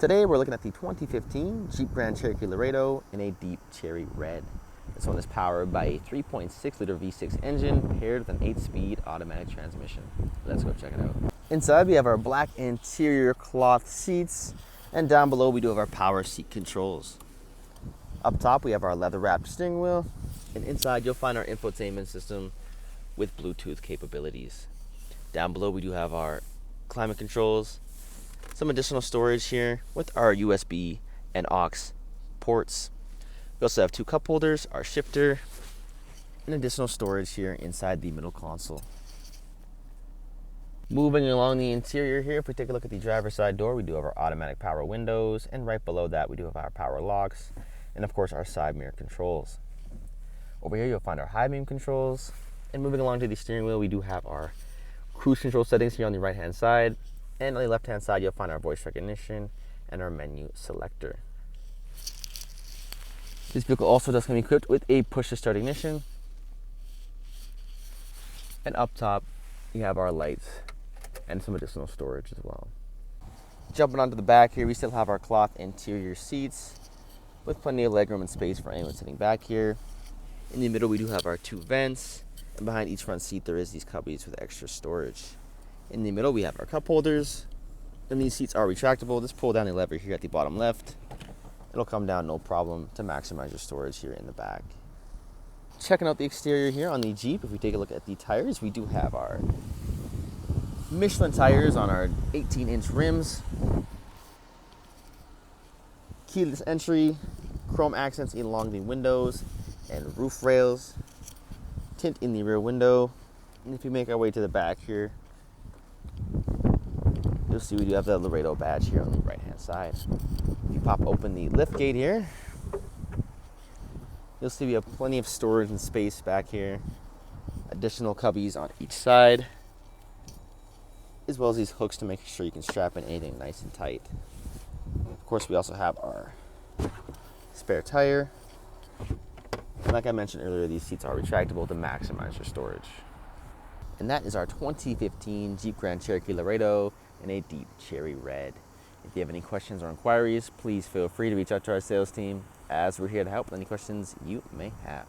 today we're looking at the 2015 Jeep Grand Cherokee Laredo in a deep cherry red. This one is powered by a 3.6 liter V6 engine paired with an 8-speed automatic transmission. Let's go check it out. Inside we have our black interior cloth seats, and down below we do have our power seat controls. Up top we have our leather wrapped steering wheel, and inside you'll find our infotainment system with Bluetooth capabilities. Down below we do have our climate controls, some additional storage here with our USB and aux ports. We also have 2 cup holders, our shifter, and additional storage here inside the middle console. Moving along the interior here, if we take a look at the driver's side door, we do have our automatic power windows, and right below that we do have our power locks, and of course our side mirror controls. Over here you'll find our high beam controls, and moving along to the steering wheel, we do have our cruise control settings here on the right hand side, and on the left hand side you'll find our voice recognition and our menu selector. This vehicle also does come equipped with a push to start ignition, and up top you have our lights and some additional storage as well. Jumping onto the back here, we still have our cloth interior seats with plenty of legroom and space for anyone sitting back here. In the middle we do have our 2 vents, and behind each front seat there is these cubbies with extra storage. In the middle we have our cup holders, and these seats are retractable. Just pull down the lever here at the bottom left. It'll come down no problem to maximize your storage here in the back. Checking out the exterior here on the Jeep, if we take a look at the tires, we do have our Michelin tires on our 18-inch rims, keyless entry, chrome accents along the windows and roof rails, tint in the rear window. And if you make our way to the back here, you'll see we do have the Laredo badge here on the right hand side. If you pop open the lift gate here, you'll see we have plenty of storage and space back here, additional cubbies on each side, as well as these hooks to make sure you can strap in anything nice and tight. Of course, we also have our spare tire. And like I mentioned earlier, these seats are retractable to maximize your storage. And that is our 2015 Jeep Grand Cherokee Laredo in a deep cherry red. If you have any questions or inquiries, please feel free to reach out to our sales team, as we're here to help with any questions you may have.